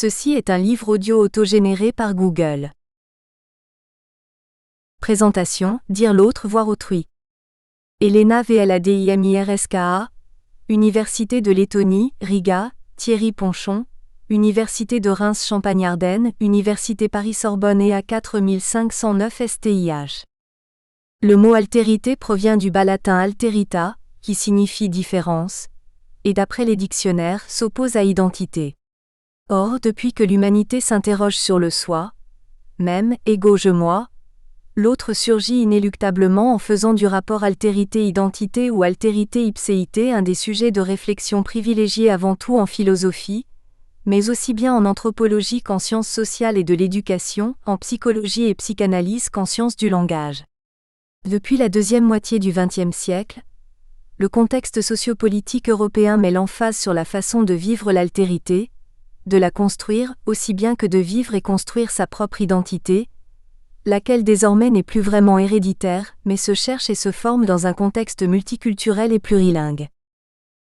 Ceci est un livre audio autogénéré par Google. Présentation, dire l'autre voir autrui. Elena Vladimirska, Université de Lettonie, Riga, Thierry Ponchon, Université de Reims Champagne-Ardenne, Université Paris-Sorbonne EA 4509 STIH. Le mot altérité provient du bas latin alterita, qui signifie différence, et d'après les dictionnaires, s'oppose à identité. Or, depuis que l'humanité s'interroge sur le soi, même, ego je-moi, l'autre surgit inéluctablement en faisant du rapport altérité-identité ou altérité-ipséité un des sujets de réflexion privilégiés avant tout en philosophie, mais aussi bien en anthropologie qu'en sciences sociales et de l'éducation, en psychologie et psychanalyse qu'en sciences du langage. Depuis la deuxième moitié du XXe siècle, le contexte sociopolitique européen met l'emphase sur la façon de vivre l'altérité, de la construire, aussi bien que de vivre et construire sa propre identité, laquelle désormais n'est plus vraiment héréditaire, mais se cherche et se forme dans un contexte multiculturel et plurilingue.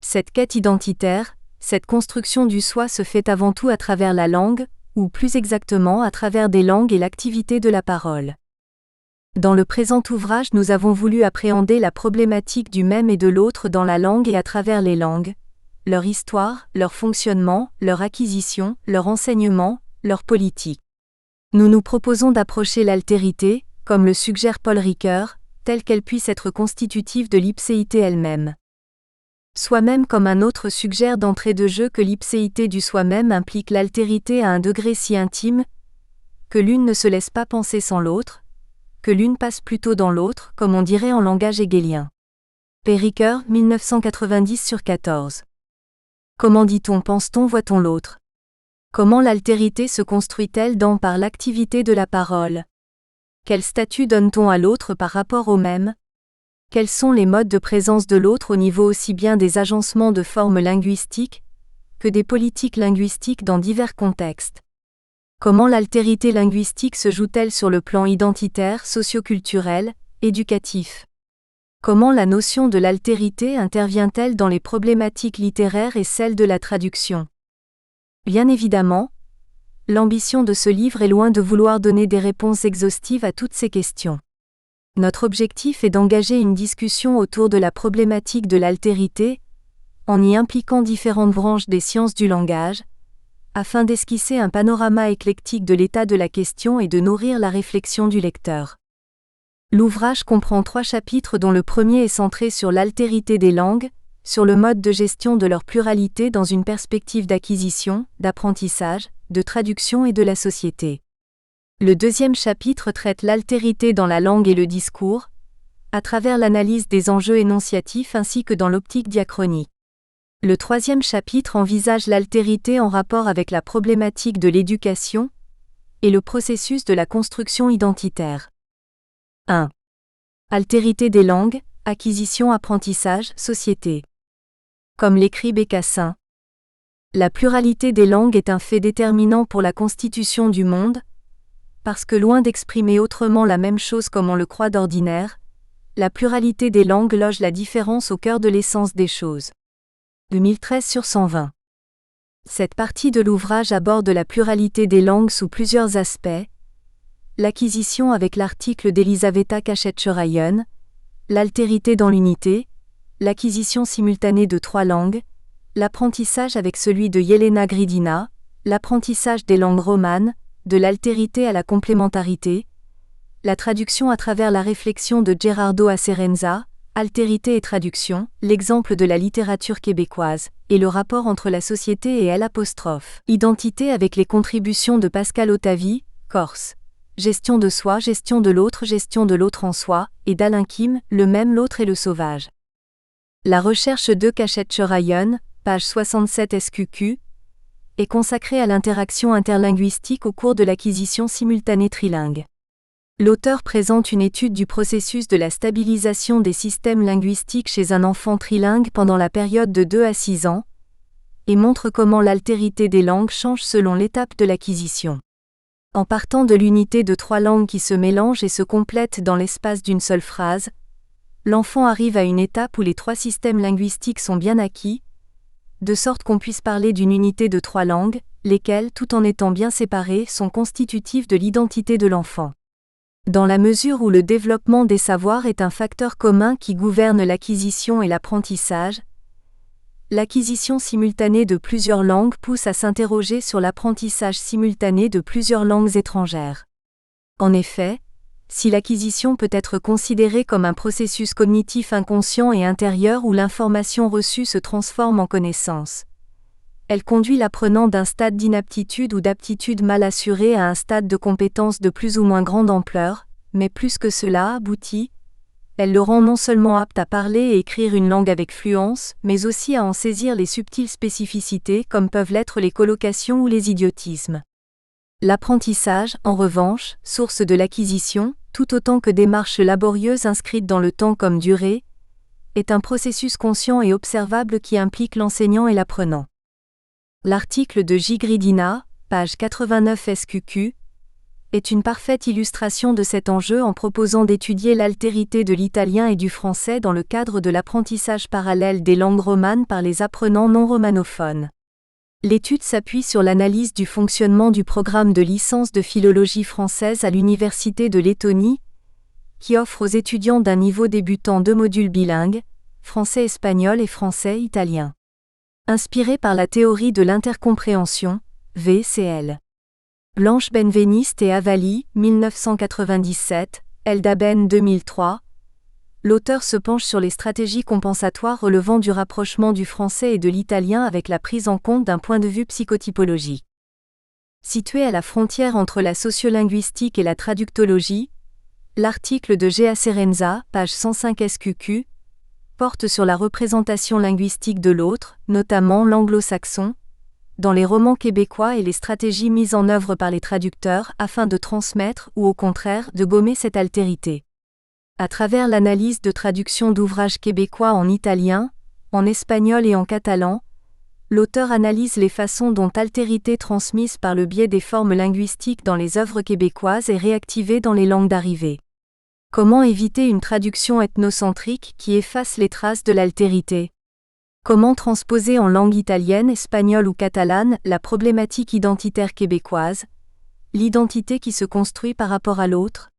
Cette quête identitaire, cette construction du soi se fait avant tout à travers la langue, ou plus exactement à travers des langues et l'activité de la parole. Dans le présent ouvrage, nous avons voulu appréhender la problématique du même et de l'autre dans la langue et à travers les langues, leur histoire, leur fonctionnement, leur acquisition, leur enseignement, leur politique. Nous nous proposons d'approcher l'altérité, comme le suggère Paul Ricoeur, telle qu'elle puisse être constitutive de l'ipséité elle-même. Soi-même comme un autre suggère d'entrée de jeu que l'ipséité du soi-même implique l'altérité à un degré si intime que l'une ne se laisse pas penser sans l'autre, que l'une passe plutôt dans l'autre, comme on dirait en langage hegelien. Ricoeur, 1990/14. Comment dit-on, pense-t-on, voit-on l'autre? Comment l'altérité se construit-elle par l'activité de la parole? Quel statut donne-t-on à l'autre par rapport au même? Quels sont les modes de présence de l'autre au niveau aussi bien des agencements de formes linguistiques que des politiques linguistiques dans divers contextes? Comment l'altérité linguistique se joue-t-elle sur le plan identitaire, socioculturel, éducatif? Comment la notion de l'altérité intervient-elle dans les problématiques littéraires et celles de la traduction? Bien évidemment, l'ambition de ce livre est loin de vouloir donner des réponses exhaustives à toutes ces questions. Notre objectif est d'engager une discussion autour de la problématique de l'altérité, en y impliquant différentes branches des sciences du langage, afin d'esquisser un panorama éclectique de l'état de la question et de nourrir la réflexion du lecteur. L'ouvrage comprend 3 chapitres dont le premier est centré sur l'altérité des langues, sur le mode de gestion de leur pluralité dans une perspective d'acquisition, d'apprentissage, de traduction et de la société. Le deuxième chapitre traite l'altérité dans la langue et le discours, à travers l'analyse des enjeux énonciatifs ainsi que dans l'optique diachronique. Le troisième chapitre envisage l'altérité en rapport avec la problématique de l'éducation et le processus de la construction identitaire. 1. Altérité des langues, acquisition, apprentissage, société. Comme l'écrit Bécassin, la pluralité des langues est un fait déterminant pour la constitution du monde, parce que loin d'exprimer autrement la même chose comme on le croit d'ordinaire, la pluralité des langues loge la différence au cœur de l'essence des choses. 2013/120. Cette partie de l'ouvrage aborde la pluralité des langues sous plusieurs aspects: l'acquisition avec l'article d'Elisaveta Kashetcherayan, l'altérité dans l'unité, l'acquisition simultanée de 3 langues, l'apprentissage avec celui de Yelena Gridina, l'apprentissage des langues romanes, de l'altérité à la complémentarité, la traduction à travers la réflexion de Gerardo Acerenza, altérité et traduction, l'exemple de la littérature québécoise, et le rapport entre la société et L', identité avec les contributions de Pascal Otavi, Corse, gestion de soi, gestion de l'autre en soi, et d'Alain Kim, le même, l'autre et le sauvage. La recherche de Kashetcherayan, page 67 SQQ, est consacrée à l'interaction interlinguistique au cours de l'acquisition simultanée trilingue. L'auteur présente une étude du processus de la stabilisation des systèmes linguistiques chez un enfant trilingue pendant la période de 2 à 6 ans, et montre comment l'altérité des langues change selon l'étape de l'acquisition. En partant de l'unité de 3 langues qui se mélangent et se complètent dans l'espace d'une seule phrase, l'enfant arrive à une étape où les 3 systèmes linguistiques sont bien acquis, de sorte qu'on puisse parler d'une unité de 3 langues, lesquels, tout en étant bien séparés, sont constitutifs de l'identité de l'enfant. Dans la mesure où le développement des savoirs est un facteur commun qui gouverne l'acquisition et l'apprentissage, l'acquisition simultanée de plusieurs langues pousse à s'interroger sur l'apprentissage simultané de plusieurs langues étrangères. En effet, si l'acquisition peut être considérée comme un processus cognitif inconscient et intérieur où l'information reçue se transforme en connaissance, elle conduit l'apprenant d'un stade d'inaptitude ou d'aptitude mal assurée à un stade de compétence de plus ou moins grande ampleur, mais plus que cela aboutit, elle le rend non seulement apte à parler et écrire une langue avec fluence, mais aussi à en saisir les subtiles spécificités comme peuvent l'être les collocations ou les idiotismes. L'apprentissage, en revanche, source de l'acquisition, tout autant que démarche laborieuse inscrite dans le temps comme durée, est un processus conscient et observable qui implique l'enseignant et l'apprenant. L'article de Gigridina, page 89 SQQ, est une parfaite illustration de cet enjeu en proposant d'étudier l'altérité de l'italien et du français dans le cadre de l'apprentissage parallèle des langues romanes par les apprenants non romanophones. L'étude s'appuie sur l'analyse du fonctionnement du programme de licence de philologie française à l'Université de Lettonie, qui offre aux étudiants d'un niveau débutant 2 modules bilingues, français-espagnol et français-italien. Inspiré par la théorie de l'intercompréhension, VCL. Blanche Benveniste et Avalli, 1997, Eldaben 2003. L'auteur se penche sur les stratégies compensatoires relevant du rapprochement du français et de l'italien avec la prise en compte d'un point de vue psychotypologique. Situé à la frontière entre la sociolinguistique et la traductologie, l'article de Gea Serenza, page 105 SQQ, porte sur la représentation linguistique de l'autre, notamment l'anglo-saxon, dans les romans québécois et les stratégies mises en œuvre par les traducteurs afin de transmettre ou au contraire de gommer cette altérité. À travers l'analyse de traduction d'ouvrages québécois en italien, en espagnol et en catalan, l'auteur analyse les façons dont altérité transmise par le biais des formes linguistiques dans les œuvres québécoises est réactivée dans les langues d'arrivée. Comment éviter une traduction ethnocentrique qui efface les traces de l'altérité ? Comment transposer en langue italienne, espagnole ou catalane la problématique identitaire québécoise, l'identité qui se construit par rapport à l'autre ?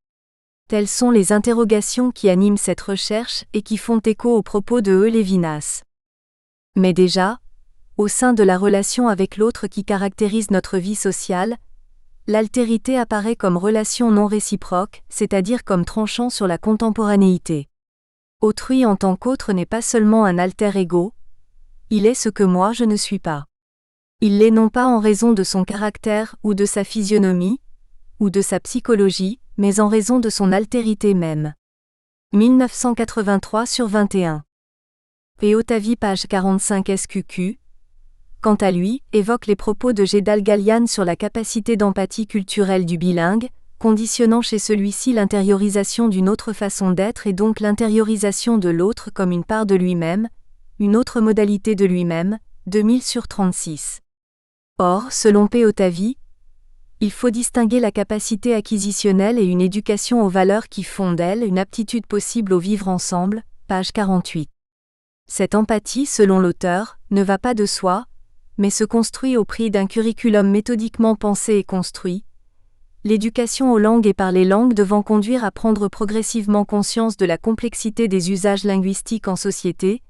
Telles sont les interrogations qui animent cette recherche et qui font écho aux propos de E. Lévinas. Mais déjà, au sein de la relation avec l'autre qui caractérise notre vie sociale, l'altérité apparaît comme relation non réciproque, c'est-à-dire comme tranchant sur la contemporanéité. Autrui en tant qu'autre n'est pas seulement un alter ego, il est ce que moi je ne suis pas. Il l'est non pas en raison de son caractère ou de sa physionomie, ou de sa psychologie, mais en raison de son altérité même. 1983/21. P. Otavi page 45 SQQ, quant à lui, évoque les propos de Gedal Galian sur la capacité d'empathie culturelle du bilingue, conditionnant chez celui-ci l'intériorisation d'une autre façon d'être et donc l'intériorisation de l'autre comme une part de lui-même, une autre modalité de lui-même, 2000/36. Or, selon P. Otavi, il faut distinguer la capacité acquisitionnelle et une éducation aux valeurs qui font d'elle une aptitude possible au vivre ensemble, page 48. Cette empathie, selon l'auteur, ne va pas de soi, mais se construit au prix d'un curriculum méthodiquement pensé et construit, l'éducation aux langues et par les langues devant conduire à prendre progressivement conscience de la complexité des usages linguistiques en société,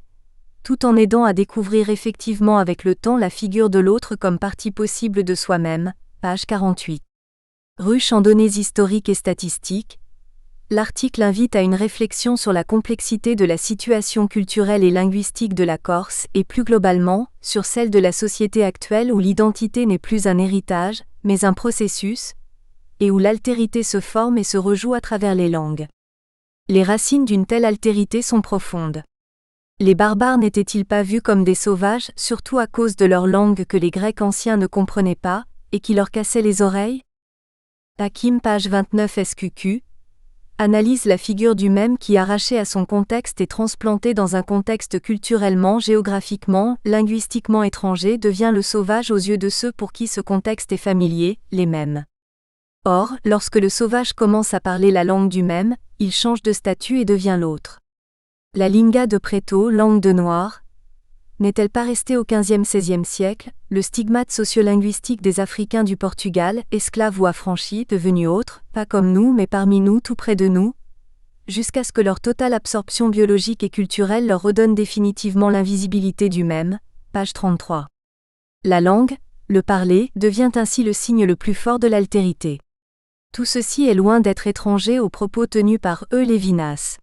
tout en aidant à découvrir effectivement avec le temps la figure de l'autre comme partie possible de soi-même, page 48. Ruche en données historiques et statistiques, l'article invite à une réflexion sur la complexité de la situation culturelle et linguistique de la Corse et plus globalement, sur celle de la société actuelle où l'identité n'est plus un héritage, mais un processus, et où l'altérité se forme et se rejoue à travers les langues. Les racines d'une telle altérité sont profondes. Les barbares n'étaient-ils pas vus comme des sauvages, surtout à cause de leur langue que les Grecs anciens ne comprenaient pas, et qui leur cassait les oreilles ? Hakim page 29 SQQ analyse la figure du même qui arraché à son contexte et transplanté dans un contexte culturellement, géographiquement, linguistiquement étranger devient le sauvage aux yeux de ceux pour qui ce contexte est familier, les mêmes. Or, lorsque le sauvage commence à parler la langue du même, il change de statut et devient l'autre. La lingua de Preto, langue de noir, n'est-elle pas restée au XVe-XVIe siècle, le stigmate sociolinguistique des Africains du Portugal, esclaves ou affranchis, devenus autres, pas comme nous mais parmi nous, tout près de nous, jusqu'à ce que leur totale absorption biologique et culturelle leur redonne définitivement l'invisibilité du même, page 33. La langue, le parler, devient ainsi le signe le plus fort de l'altérité. Tout ceci est loin d'être étranger aux propos tenus par Lévinas.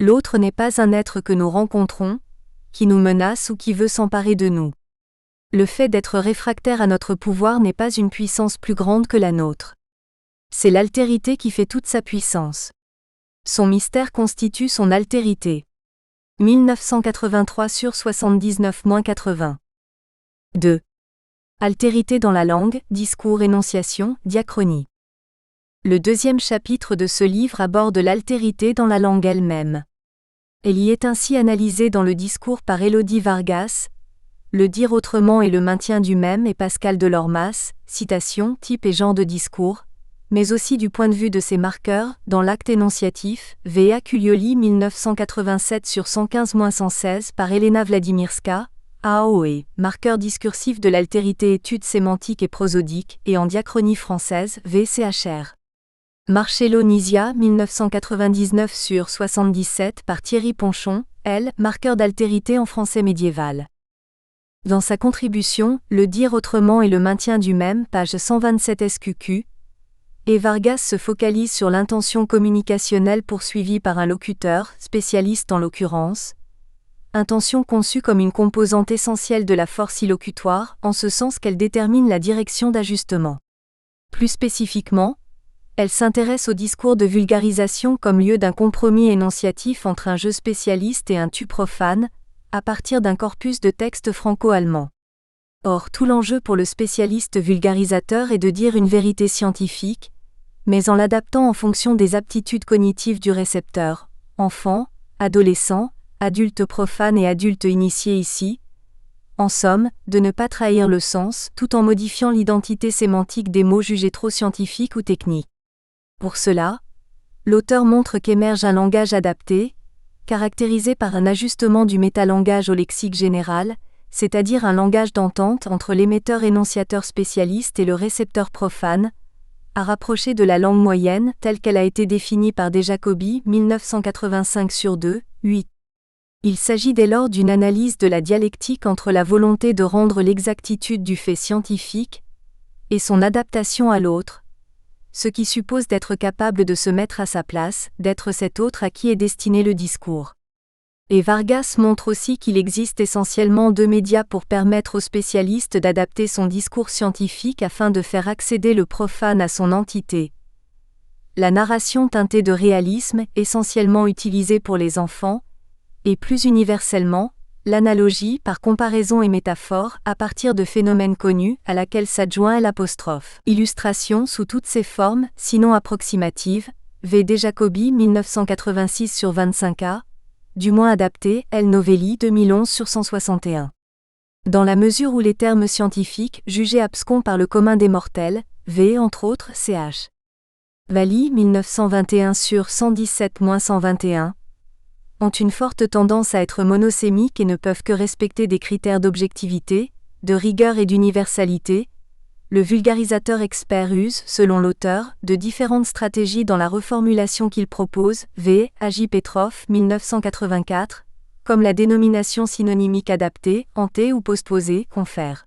L'autre n'est pas un être que nous rencontrons, qui nous menace ou qui veut s'emparer de nous. Le fait d'être réfractaire à notre pouvoir n'est pas une puissance plus grande que la nôtre. C'est l'altérité qui fait toute sa puissance. Son mystère constitue son altérité. 1983 sur 79-80. 2. Altérité dans la langue, discours, énonciation, diachronie. Le deuxième chapitre de ce livre aborde l'altérité dans la langue elle-même. Elle y est ainsi analysée dans le discours par Élodie Vargas, Le dire autrement et le maintien du même et Pascal Delormas, citation, type et genre de discours, mais aussi du point de vue de ses marqueurs, dans l'acte énonciatif, V.A. Culioli 1987 sur 115-116 par Elena Vladimirska, AOE, marqueur discursif de l'altérité études sémantiques et prosodiques, et en diachronie française, V.C.H.R. Marcello Nisia 1999 sur 77 par Thierry Ponchon, L. marqueur d'altérité en français médiéval. Dans sa contribution, Le dire autrement et le maintien du même, page 127 SQQ, et Vargas se focalise sur l'intention communicationnelle poursuivie par un locuteur, spécialiste en l'occurrence, intention conçue comme une composante essentielle de la force illocutoire, en ce sens qu'elle détermine la direction d'ajustement. Plus spécifiquement, elle s'intéresse au discours de vulgarisation comme lieu d'un compromis énonciatif entre un je spécialiste et un tu profane, à partir d'un corpus de textes franco-allemands. Or, tout l'enjeu pour le spécialiste vulgarisateur est de dire une vérité scientifique, mais en l'adaptant en fonction des aptitudes cognitives du récepteur, enfant, adolescent, adulte profane et adulte initié ici, en somme, de ne pas trahir le sens, tout en modifiant l'identité sémantique des mots jugés trop scientifiques ou techniques. Pour cela, l'auteur montre qu'émerge un langage adapté, caractérisé par un ajustement du métalangage au lexique général, c'est-à-dire un langage d'entente entre l'émetteur-énonciateur spécialiste et le récepteur profane, à rapprocher de la langue moyenne telle qu'elle a été définie par De Jacobi 1985 sur 2, 8. Il s'agit dès lors d'une analyse de la dialectique entre la volonté de rendre l'exactitude du fait scientifique et son adaptation à l'autre, ce qui suppose d'être capable de se mettre à sa place, d'être cet autre à qui est destiné le discours. Et Vargas montre aussi qu'il existe essentiellement deux médias pour permettre au spécialiste d'adapter son discours scientifique afin de faire accéder le profane à son entité. La narration teintée de réalisme, essentiellement utilisée pour les enfants, et plus universellement, l'analogie par comparaison et métaphore à partir de phénomènes connus à laquelle s'adjoint l'apostrophe. Illustration sous toutes ses formes, sinon approximatives, V. De Jacobi 1986 sur 25a, du moins adapté, L. Novelli 2011 sur 161. Dans la mesure où les termes scientifiques, jugés abscons par le commun des mortels, V. entre autres, ch. Valli 1921 sur 117-121, ont une forte tendance à être monosémiques et ne peuvent que respecter des critères d'objectivité, de rigueur et d'universalité, le vulgarisateur expert use, selon l'auteur, de différentes stratégies dans la reformulation qu'il propose, V. Agi Petrov 1984, comme la dénomination synonymique adaptée, anté ou postposée, confère.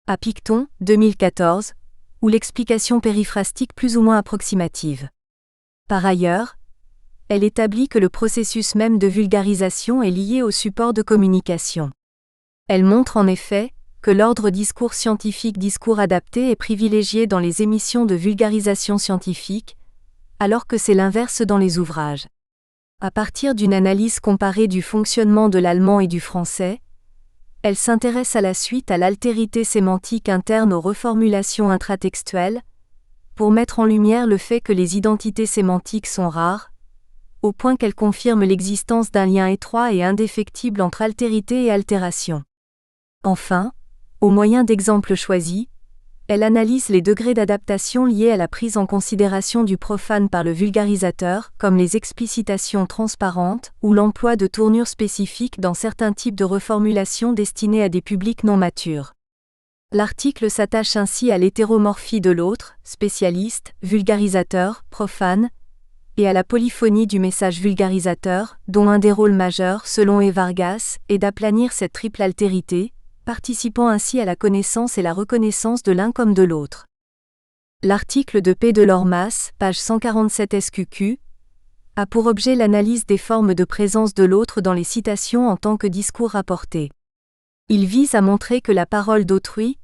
À Picton, 2014, ou l'explication périphrastique plus ou moins approximative. Par ailleurs, elle établit que le processus même de vulgarisation est lié au support de communication. Elle montre en effet que l'ordre discours scientifique-discours adapté est privilégié dans les émissions de vulgarisation scientifique, alors que c'est l'inverse dans les ouvrages. À partir d'une analyse comparée du fonctionnement de l'allemand et du français, elle s'intéresse à la suite à l'altérité sémantique interne aux reformulations intratextuelles, pour mettre en lumière le fait que les identités sémantiques sont rares, au point qu'elle confirme l'existence d'un lien étroit et indéfectible entre altérité et altération. Enfin, au moyen d'exemples choisis, Elle analyse les degrés d'adaptation liés à la prise en considération du profane par le vulgarisateur, comme les explicitations transparentes ou l'emploi de tournures spécifiques dans certains types de reformulations destinées à des publics non matures. L'article s'attache ainsi à l'hétéromorphie de l'autre, spécialiste, vulgarisateur, profane, et à la polyphonie du message vulgarisateur, dont un des rôles majeurs, selon E. Vargas, est d'aplanir cette triple altérité, participant ainsi à la connaissance et la reconnaissance de l'un comme de l'autre. L'article de P. Delormas, page 147 SQQ, a pour objet l'analyse des formes de présence de l'autre dans les citations en tant que discours rapporté. Il vise à montrer que la parole d'autrui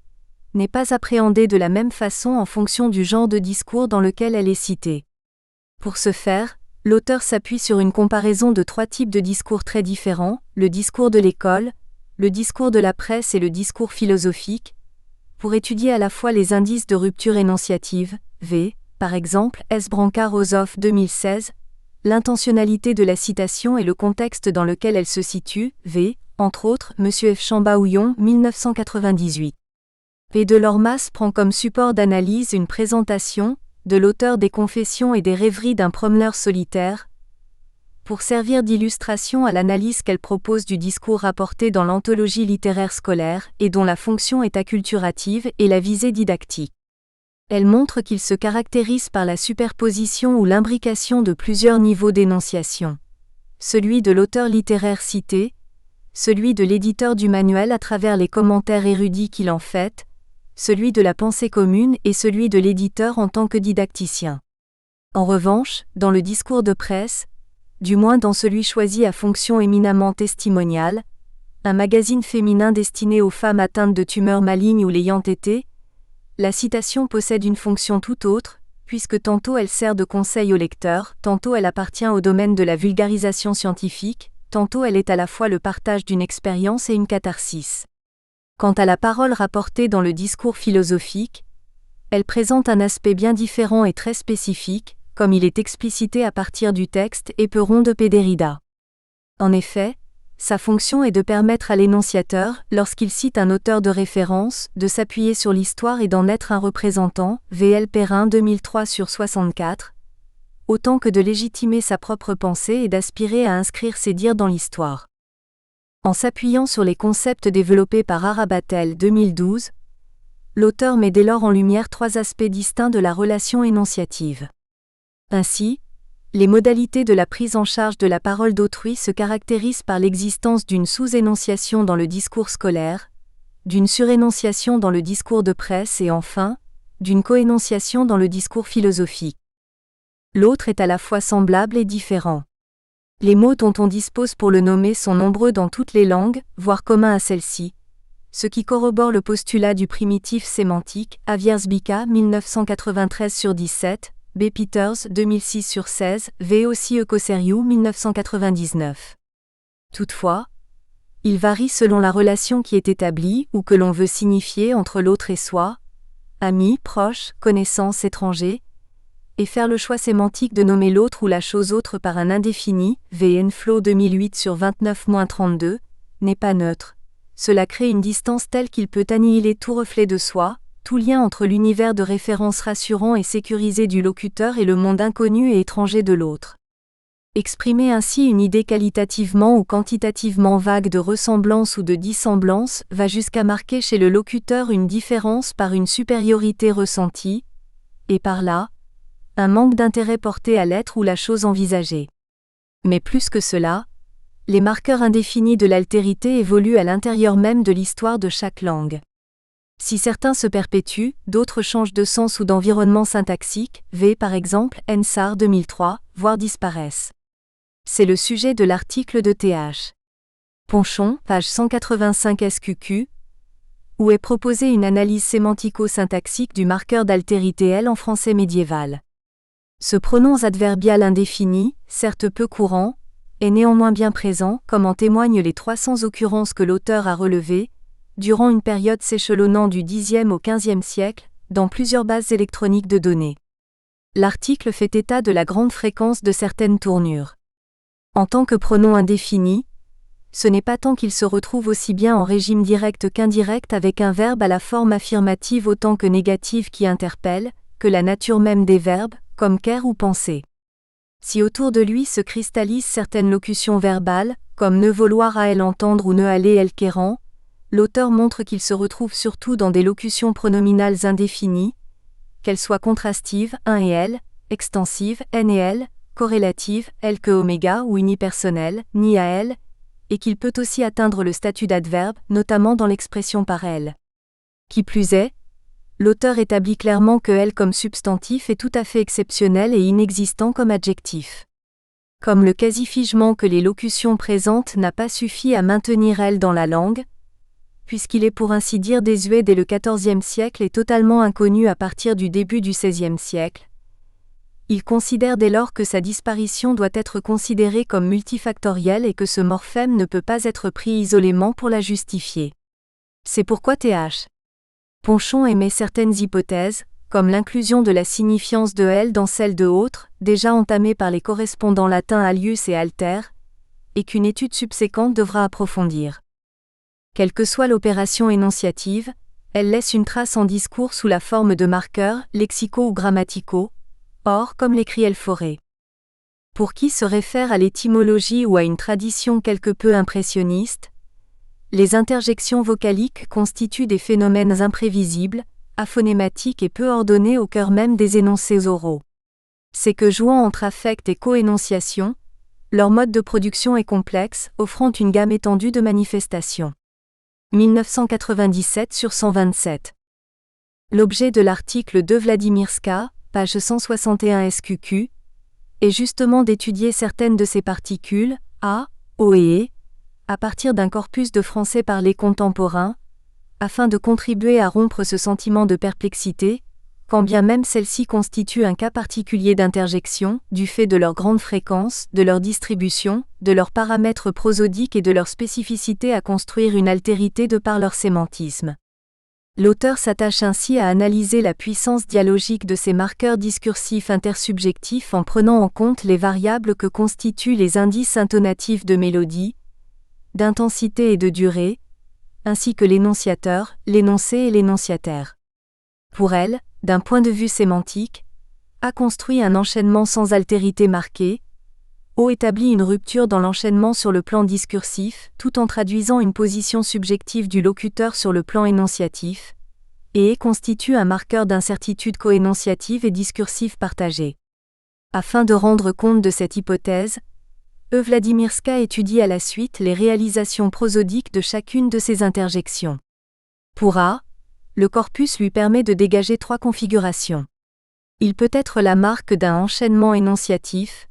n'est pas appréhendée de la même façon en fonction du genre de discours dans lequel elle est citée. Pour ce faire, l'auteur s'appuie sur une comparaison de 3 types de discours très différents, le discours de l'école, le discours de la presse et le discours philosophique, pour étudier à la fois les indices de rupture énonciative, v. par exemple S. Branca-Rosoff 2016, l'intentionnalité de la citation et le contexte dans lequel elle se situe, v. entre autres, M. F. Chamba-Houillon 1998. P. Delormas prend comme support d'analyse une présentation de l'auteur des Confessions et des rêveries d'un promeneur solitaire, pour servir d'illustration à l'analyse qu'elle propose du discours rapporté dans l'anthologie littéraire scolaire et dont la fonction est acculturative et la visée didactique. Elle montre qu'il se caractérise par la superposition ou l'imbrication de plusieurs niveaux d'énonciation. Celui de l'auteur littéraire cité, celui de l'éditeur du manuel à travers les commentaires érudits qu'il en fait, celui de la pensée commune et celui de l'éditeur en tant que didacticien. En revanche, dans le discours de presse, du moins dans celui choisi à fonction éminemment testimoniale, un magazine féminin destiné aux femmes atteintes de tumeurs malignes ou l'ayant été, la citation possède une fonction tout autre, puisque tantôt elle sert de conseil au lecteur, tantôt elle appartient au domaine de la vulgarisation scientifique, tantôt elle est à la fois le partage d'une expérience et une catharsis. Quant à la parole rapportée dans le discours philosophique, elle présente un aspect bien différent et très spécifique, comme il est explicité à partir du texte Éperon de P. Derrida. En effet, sa fonction est de permettre à l'énonciateur, lorsqu'il cite un auteur de référence, de s'appuyer sur l'histoire et d'en être un représentant, V.L. Perrin 2003/64, autant que de légitimer sa propre pensée et d'aspirer à inscrire ses dires dans l'histoire. En s'appuyant sur les concepts développés par Arabatel 2012, l'auteur met dès lors en lumière 3 aspects distincts de la relation énonciative. Ainsi, les modalités de la prise en charge de la parole d'autrui se caractérisent par l'existence d'une sous-énonciation dans le discours scolaire, d'une surénonciation dans le discours de presse et enfin, d'une coénonciation dans le discours philosophique. L'autre est à la fois semblable et différent. Les mots dont on dispose pour le nommer sont nombreux dans toutes les langues, voire communs à celle-ci, ce qui corrobore le postulat du primitif sémantique, A. Wierzbicka 1993/17, B. Peters 2006/16, V. aussi Ecoseriou 1999. Toutefois, il varie selon la relation qui est établie ou que l'on veut signifier entre l'autre et soi, ami, proche, connaissance, étranger, et faire le choix sémantique de nommer l'autre ou la chose autre par un indéfini, VN Flo 2008/29-32, n'est pas neutre. Cela crée une distance telle qu'il peut annihiler tout reflet de soi, tout lien entre l'univers de référence rassurant et sécurisé du locuteur et le monde inconnu et étranger de l'autre. Exprimer ainsi une idée qualitativement ou quantitativement vague de ressemblance ou de dissemblance va jusqu'à marquer chez le locuteur une différence par une supériorité ressentie, et par là, un manque d'intérêt porté à l'être ou la chose envisagée. Mais plus que cela, les marqueurs indéfinis de l'altérité évoluent à l'intérieur même de l'histoire de chaque langue. Si certains se perpétuent, d'autres changent de sens ou d'environnement syntaxique, v. par exemple, Ensar 2003, voire disparaissent. C'est le sujet de l'article de Th. Ponchon, page 185 SQQ, où est proposée une analyse sémantico-syntaxique du marqueur d'altérité L en français médiéval. Ce pronom adverbial indéfini, certes peu courant, est néanmoins bien présent, comme en témoignent les 300 occurrences que l'auteur a relevées, durant une période s'échelonnant du Xe au XVe siècle, dans plusieurs bases électroniques de données. L'article fait état de la grande fréquence de certaines tournures. En tant que pronom indéfini, ce n'est pas tant qu'il se retrouve aussi bien en régime direct qu'indirect avec un verbe à la forme affirmative autant que négative qui interpelle, que la nature même des verbes, comme care ou penser. Si autour de lui se cristallisent certaines locutions verbales, comme ne vouloir à elle entendre ou ne aller elle quérant, l'auteur montre qu'il se retrouve surtout dans des locutions pronominales indéfinies, qu'elles soient contrastives, un et elle, extensives, n et elle, corrélatives, elle que oméga ou unipersonnelles, ni à elle, et qu'il peut aussi atteindre le statut d'adverbe, notamment dans l'expression par elle. Qui plus est, l'auteur établit clairement que elle comme substantif est tout à fait exceptionnel et inexistant comme adjectif. Comme le quasi-figement que les locutions présentent n'a pas suffi à maintenir elle dans la langue, puisqu'il est pour ainsi dire désuet dès le XIVe siècle et totalement inconnu à partir du début du XVIe siècle, il considère dès lors que sa disparition doit être considérée comme multifactorielle et que ce morphème ne peut pas être pris isolément pour la justifier. C'est pourquoi Th. Ponchon émet certaines hypothèses, comme l'inclusion de la signifiance de elle dans celle de autre, déjà entamée par les correspondants latins Allius et Alter, et qu'une étude subséquente devra approfondir. Quelle que soit l'opération énonciative, elle laisse une trace en discours sous la forme de marqueurs, lexicaux ou grammaticaux, or comme l'écrit Elforé. Pour qui se réfère à l'étymologie ou à une tradition quelque peu impressionniste, les interjections vocaliques constituent des phénomènes imprévisibles, aphonématiques et peu ordonnés au cœur même des énoncés oraux. C'est que jouant entre affect et coénonciation, leur mode de production est complexe, offrant une gamme étendue de manifestations. 1997 sur 127. L'objet de l'article de Vladimirska, page 161 SQQ, est justement d'étudier certaines de ces particules, a, o et e, à partir d'un corpus de français parlé contemporain, afin de contribuer à rompre ce sentiment de perplexité, quand bien même celle-ci constitue un cas particulier d'interjection, du fait de leur grande fréquence, de leur distribution, de leurs paramètres prosodiques et de leur spécificité à construire une altérité de par leur sémantisme. L'auteur s'attache ainsi à analyser la puissance dialogique de ces marqueurs discursifs intersubjectifs en prenant en compte les variables que constituent les indices intonatifs de mélodie, d'intensité et de durée, ainsi que l'énonciateur, l'énoncé et l'énonciataire. Pour elle, d'un point de vue sémantique, A construit un enchaînement sans altérité marquée, O établit une rupture dans l'enchaînement sur le plan discursif, tout en traduisant une position subjective du locuteur sur le plan énonciatif, et E constitue un marqueur d'incertitude coénonciative et discursive partagée. Afin de rendre compte de cette hypothèse, Vladimirska étudie à la suite les réalisations prosodiques de chacune de ces interjections. Pour A, le corpus lui permet de dégager 3 configurations. Il peut être la marque d'un enchaînement énonciatif,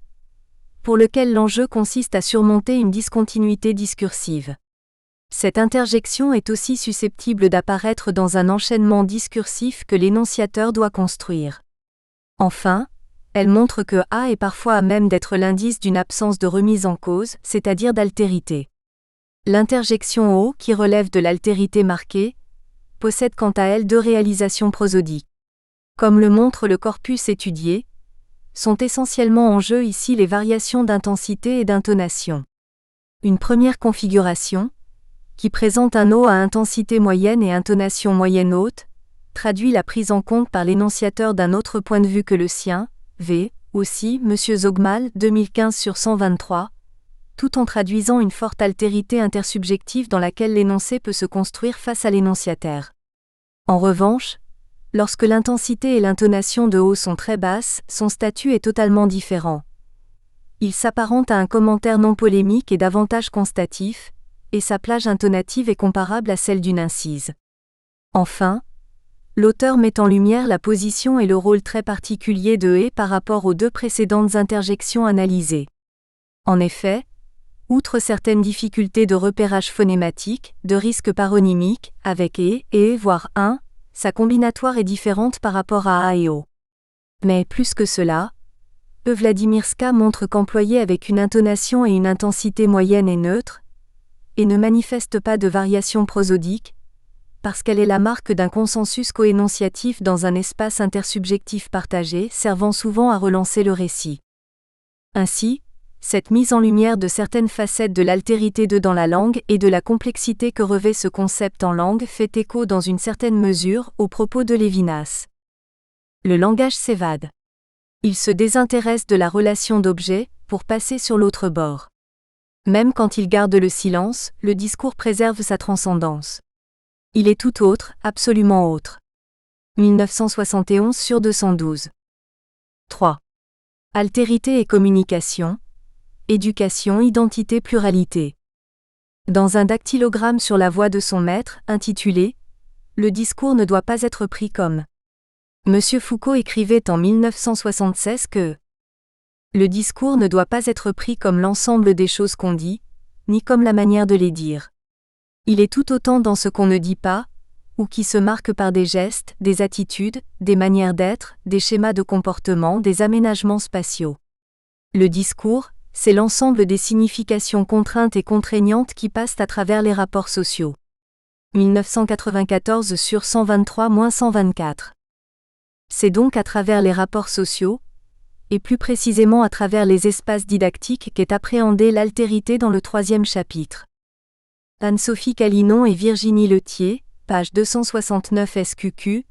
pour lequel l'enjeu consiste à surmonter une discontinuité discursive. Cette interjection est aussi susceptible d'apparaître dans un enchaînement discursif que l'énonciateur doit construire. Enfin, elle montre que A est parfois à même d'être l'indice d'une absence de remise en cause, c'est-à-dire d'altérité. L'interjection O, qui relève de l'altérité marquée, possède quant à elle 2 réalisations prosodiques. Comme le montre le corpus étudié, sont essentiellement en jeu ici les variations d'intensité et d'intonation. Une première configuration, qui présente un O à intensité moyenne et intonation moyenne haute, traduit la prise en compte par l'énonciateur d'un autre point de vue que le sien, V, aussi, M. Zogmal, 2015 sur 123, tout en traduisant une forte altérité intersubjective dans laquelle l'énoncé peut se construire face à l'énonciataire. En revanche, lorsque l'intensité et l'intonation de O sont très basses, son statut est totalement différent. Il s'apparente à un commentaire non polémique et davantage constatif, et sa plage intonative est comparable à celle d'une incise. Enfin, l'auteur met en lumière la position et le rôle très particulier de E par rapport aux 2 précédentes interjections analysées. En effet, outre certaines difficultés de repérage phonématique, de risque paronymique, avec E, voire 1, sa combinatoire est différente par rapport à A et O. Mais plus que cela, Vladimirska montre qu'employée avec une intonation et une intensité moyenne et neutre, et ne manifeste pas de variation prosodique, parce qu'elle est la marque d'un consensus coénonciatif dans un espace intersubjectif partagé servant souvent à relancer le récit. Ainsi, cette mise en lumière de certaines facettes de l'altérité dans la langue et de la complexité que revêt ce concept en langue fait écho dans une certaine mesure aux propos de Lévinas. Le langage s'évade. Il se désintéresse de la relation d'objet pour passer sur l'autre bord. Même quand il garde le silence, le discours préserve sa transcendance. Il est tout autre, absolument autre. 1971 sur 212. 3. Altérité et communication. Éducation, identité, pluralité. Dans un dactylogramme sur la voix de son maître, intitulé « Le discours ne doit pas être pris comme ». M. Foucault écrivait en 1976 que « Le discours ne doit pas être pris comme l'ensemble des choses qu'on dit, ni comme la manière de les dire. Il est tout autant dans ce qu'on ne dit pas, ou qui se marque par des gestes, des attitudes, des manières d'être, des schémas de comportement, des aménagements spatiaux. Le discours, c'est l'ensemble des significations contraintes et contraignantes qui passent à travers les rapports sociaux. 1994 sur 123-124. C'est donc à travers les rapports sociaux, et plus précisément à travers les espaces didactiques qu'est appréhendée l'altérité dans le 3e chapitre. Anne-Sophie Calinon et Virginie Lethier, page 269 SQQ,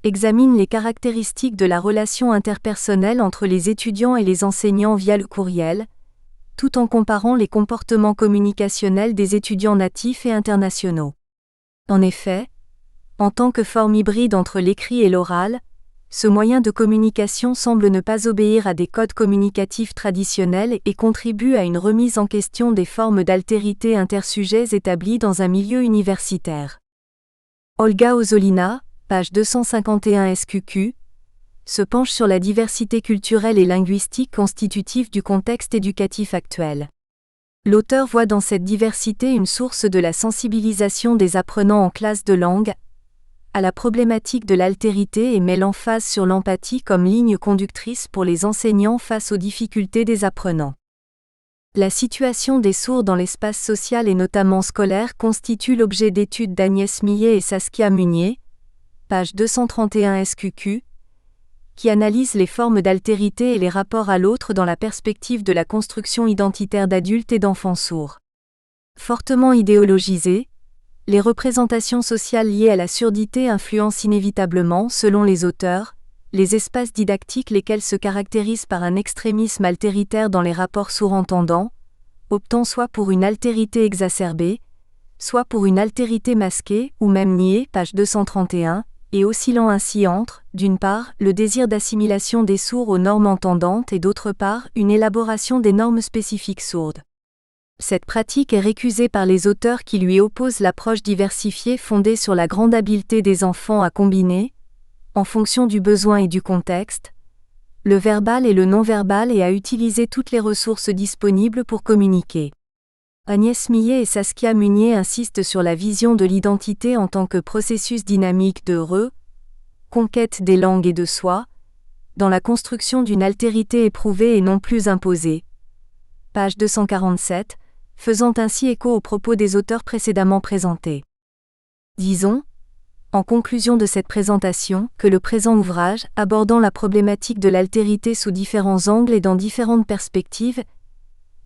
examinent les caractéristiques de la relation interpersonnelle entre les étudiants et les enseignants via le courriel, tout en comparant les comportements communicationnels des étudiants natifs et internationaux. En effet, en tant que forme hybride entre l'écrit et l'oral, ce moyen de communication semble ne pas obéir à des codes communicatifs traditionnels et contribue à une remise en question des formes d'altérité intersujets établies dans un milieu universitaire. Olga Ozolina, page 251 SQQ, se penche sur la diversité culturelle et linguistique constitutive du contexte éducatif actuel. L'auteur voit dans cette diversité une source de la sensibilisation des apprenants en classe de langue à la problématique de l'altérité et met l'emphase sur l'empathie comme ligne conductrice pour les enseignants face aux difficultés des apprenants. La situation des sourds dans l'espace social et notamment scolaire constitue l'objet d'études d'Agnès Millet et Saskia Munier, page 231 SQQ, qui analysent les formes d'altérité et les rapports à l'autre dans la perspective de la construction identitaire d'adultes et d'enfants sourds. Fortement idéologisées, les représentations sociales liées à la surdité influencent inévitablement, selon les auteurs, les espaces didactiques lesquels se caractérisent par un extrémisme altéritaire dans les rapports sourds-entendants, optant soit pour une altérité exacerbée, soit pour une altérité masquée ou même niée, page 231, et oscillant ainsi entre, d'une part, le désir d'assimilation des sourds aux normes entendantes et d'autre part, une élaboration des normes spécifiques sourdes. Cette pratique est récusée par les auteurs qui lui opposent l'approche diversifiée fondée sur la grande habileté des enfants à combiner, en fonction du besoin et du contexte, le verbal et le non-verbal et à utiliser toutes les ressources disponibles pour communiquer. Agnès Millet et Saskia Munier insistent sur la vision de l'identité en tant que processus dynamique de reconquête des langues et de soi, dans la construction d'une altérité éprouvée et non plus imposée. Page 247, faisant ainsi écho aux propos des auteurs précédemment présentés. Disons, en conclusion de cette présentation, que le présent ouvrage, abordant la problématique de l'altérité sous différents angles et dans différentes perspectives,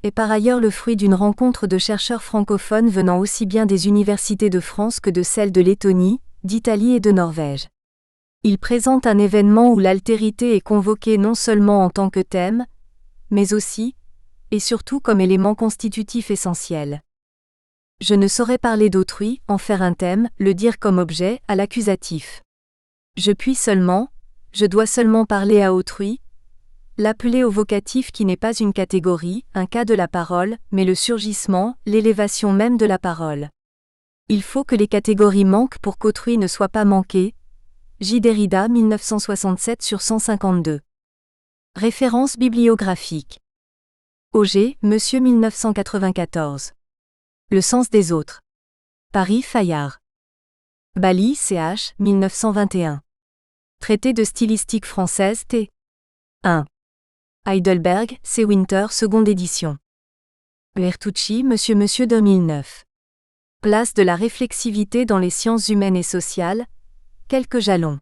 est par ailleurs le fruit d'une rencontre de chercheurs francophones venant aussi bien des universités de France que de celles de Lettonie, d'Italie et de Norvège. Il présente un événement où l'altérité est convoquée non seulement en tant que thème, mais aussi, et surtout comme élément constitutif essentiel. Je ne saurais parler d'autrui, en faire un thème, le dire comme objet, à l'accusatif. Je puis seulement, je dois seulement parler à autrui, l'appeler au vocatif qui n'est pas une catégorie, un cas de la parole, mais le surgissement, l'élévation même de la parole. Il faut que les catégories manquent pour qu'autrui ne soit pas manqué. J. Derrida 1967 sur 152. Référence bibliographique. Auger, Monsieur 1994. Le sens des autres. Paris Fayard. Bali, Ch. 1921. Traité de stylistique française T. 1. Heidelberg, C. Winter, seconde édition. Bertucci, Monsieur 2009. Place de la réflexivité dans les sciences humaines et sociales, quelques jalons.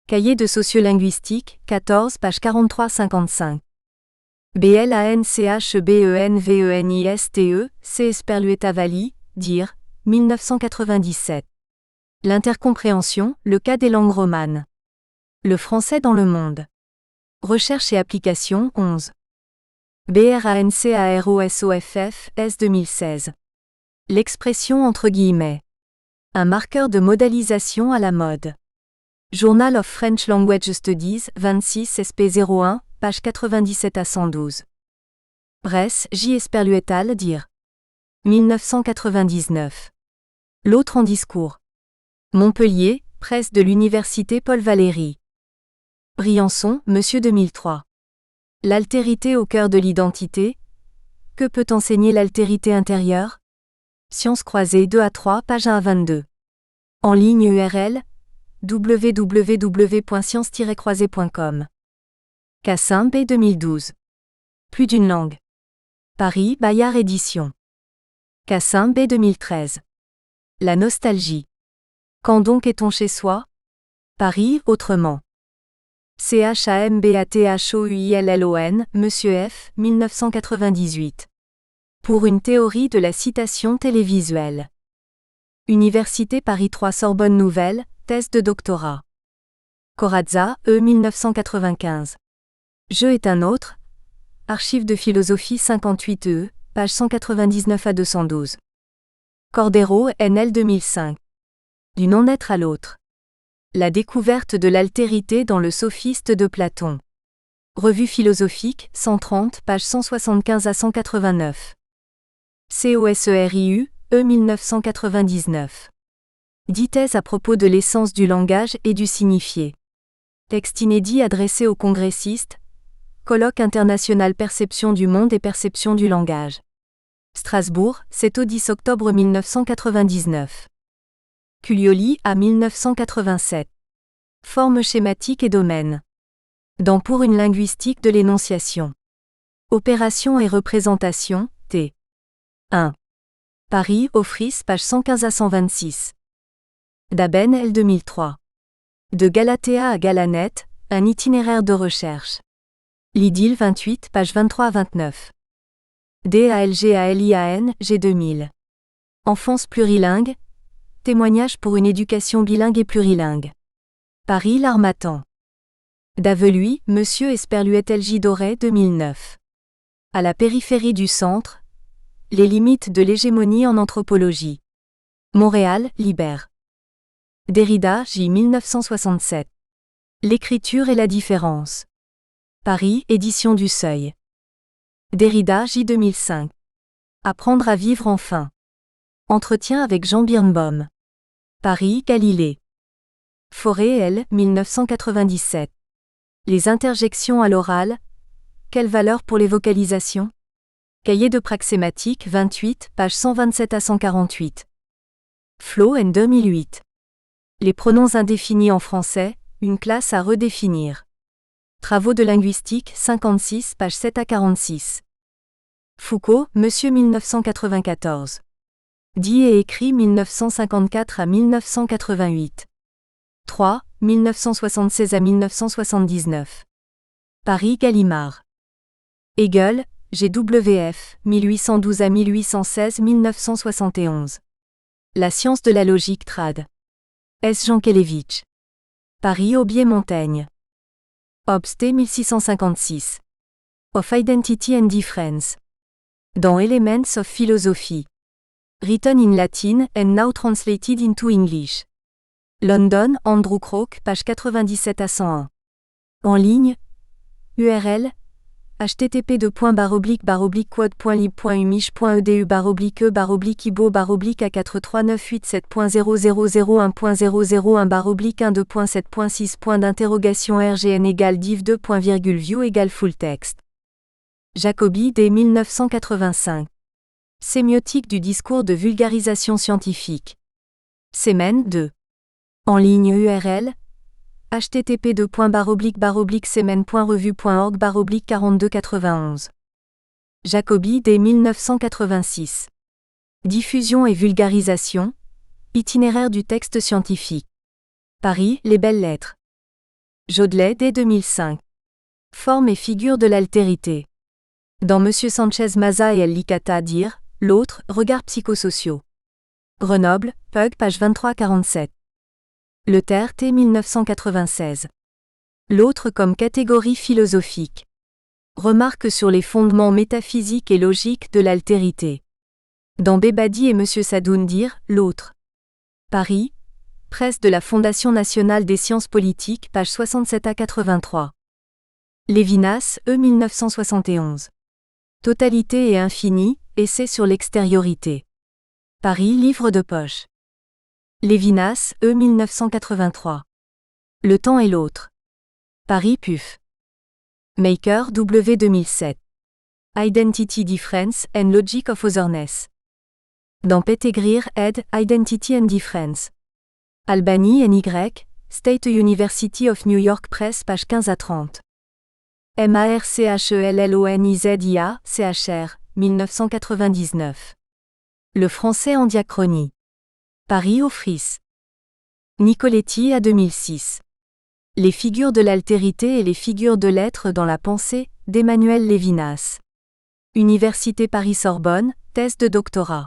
Cahier de sociolinguistique, 14, page 43-55. BLANCHBENVENISTE, C. Esperlueta Valli, dir. 1997. L'intercompréhension, le cas des langues romanes. Le français dans le monde. Recherche et application 11. BRANCAROSOFF, S 2016. L'expression entre guillemets. Un marqueur de modalisation à la mode. Journal of French Language Studies, 26 SP01, page 97 à 112. Bress, J. Esperlueta, dir. 1999. L'autre en discours. Montpellier, presse de l'Université Paul Valéry. Briançon, Monsieur 2003. L'altérité au cœur de l'identité. Que peut enseigner l'altérité intérieure? Sciences croisées 2 à 3, page 1 à 22. En ligne URL www.sciences-croisées.com. Cassin B 2012. Plus d'une langue. Paris, Bayard Éditions. Cassin B 2013. La nostalgie. Quand donc est-on chez soi? Paris, autrement. CHAMBATHOUILLON, Monsieur F, 1998. Pour une théorie de la citation télévisuelle. Université Paris 3 Sorbonne Nouvelle, thèse de doctorat. Corazza, E 1995. Je est un autre. Archives de philosophie 58E, page 199 à 212. Cordero, NL 2005. Du non-être à l'autre. La découverte de l'altérité dans le sophiste de Platon. Revue philosophique, 130, page 175 à 189. COSERIU, E 1999. 10 thèses à propos de l'essence du langage et du signifié. Texte inédit adressé aux congressistes. Colloque international Perception du monde et perception du langage. Strasbourg, 7 au 10 octobre 1999. Culioli, à 1987. Forme schématique et domaine. Dans Pour une linguistique de l'énonciation. Opération et représentation, T. 1. Paris, Offris, page 115 à 126. Daben, L 2003. De Galatea à Galanette, un itinéraire de recherche. L'idylle 28, page 23 à 29. DALGALIAN, G 2000. Enfance plurilingue. Témoignage pour une éducation bilingue et plurilingue. Paris, l'Harmattan. Daveluy, Monsieur Esperlueta L.J. Doré, 2009. À la périphérie du centre. Les limites de l'hégémonie en anthropologie. Montréal, Libère. Derrida, J. 1967. L'écriture et la différence. Paris, Édition du Seuil. Derrida, J. 2005. Apprendre à vivre enfin. Entretien avec Jean Birnbaum. Paris, Galilée. Forêt, L. 1997. Les interjections à l'oral. Quelle valeur pour les vocalisations? Cahier de praxématique 28, page 127 à 148. Flo N 2008. Les pronoms indéfinis en français, une classe à redéfinir. Travaux de linguistique 56, page 7 à 46. Foucault, Monsieur 1994. Dit et écrit 1954 à 1988. 3, 1976 à 1979. Paris, Gallimard. Hegel, GWF, 1812 à 1816 1971. La science de la logique trad. S. Jankélévitch. Paris, Aubier-Montaigne. Obst 1656. Of Identity and Difference. Dans Elements of Philosophy. Written in Latin and now translated into English. London, Andrew Crook, page 97 à 101. En ligne. URL. http://www.baroblik-ibo-a4398.001.001.1.001.1.2.7.6. rgn = div2. Full text. Jacobi dès 1985. Sémiotique du discours de vulgarisation scientifique. Semen 2. En ligne URL. http://semen.revue.org/4291. Jacobi dès 1986. Diffusion et vulgarisation. Itinéraire du texte scientifique. Paris, Les Belles Lettres. Jodelet dès 2005. Forme et figure de l'altérité. Dans Monsieur Sanchez Maza et El Licata dire, l'autre, regards psychosociaux. Grenoble, Pug, page 23-47. Le Terre T 1996. L'autre comme catégorie philosophique. Remarque sur les fondements métaphysiques et logiques de l'altérité. Dans Bébadi et Monsieur Sadoun dire, l'autre. Paris, Presse de la Fondation nationale des sciences politiques, page 67-83. Lévinas, E 1971. Totalité et infini, essai sur l'extériorité. Paris, livre de poche. Lévinas, E 1983. Le temps et l'autre. Paris, PUF. Maker, W 2007. Identity Difference and Logic of Otherness. Dans Pettigrew, ed. Identity and Difference. Albany, NY, State University of New York Press, page 15-30. Marchelllonizia, CHR, 1999. Le français en diachronie. Paris, Offris. Nicoletti à 2006. Les figures de l'altérité et les figures de l'être dans la pensée, d'Emmanuel Lévinas. Université Paris-Sorbonne, thèse de doctorat.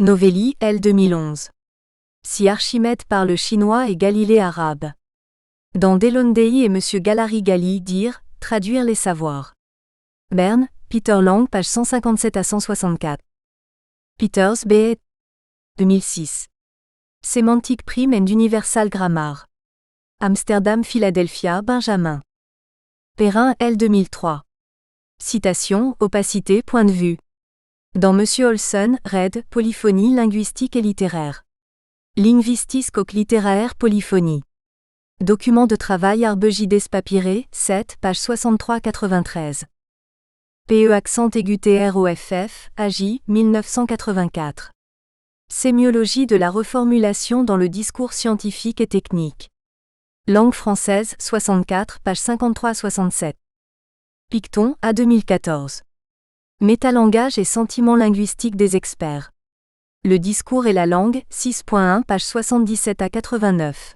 Novelli, L. 2011. Si Archimède parle chinois et Galilée arabe. Dans Delondei et M. Galari-Gali dire, traduire les savoirs. Berne, Peter Lang, page 157-164. Peters, B. 2006. Semantic Prime and Universal Grammar. Amsterdam, Philadelphia, Benjamin. Perrin, L. 2003. Citation, opacité, point de vue. Dans Monsieur Olson, Red, Polyphonie linguistique et littéraire. Linguistische littéraire polyphonie. Document de travail Arbegides Papyré, 7, page 63-93. PE accent aigu TROFF, AJ, 1984. Sémiologie de la reformulation dans le discours scientifique et technique. Langue française, 64, page 53-67. Picton, A 2014. Métalangage et sentiment linguistique des experts. Le discours et la langue, 6.1, page 77-89.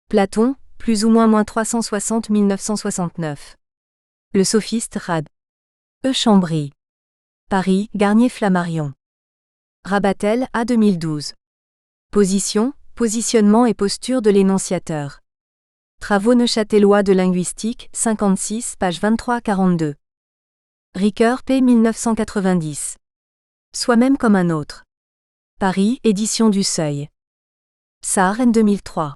Platon, plus ou moins 360 1969. Le sophiste Rad. E. Chambry. Paris, Garnier-Flammarion. Rabatel, A 2012. Position, positionnement et posture de l'énonciateur. Travaux neuchâtelois de linguistique, 56, page 23-42. Ricoeur, P. 1990. Soi-même comme un autre. Paris, Édition du Seuil. Sarr, N. 2003.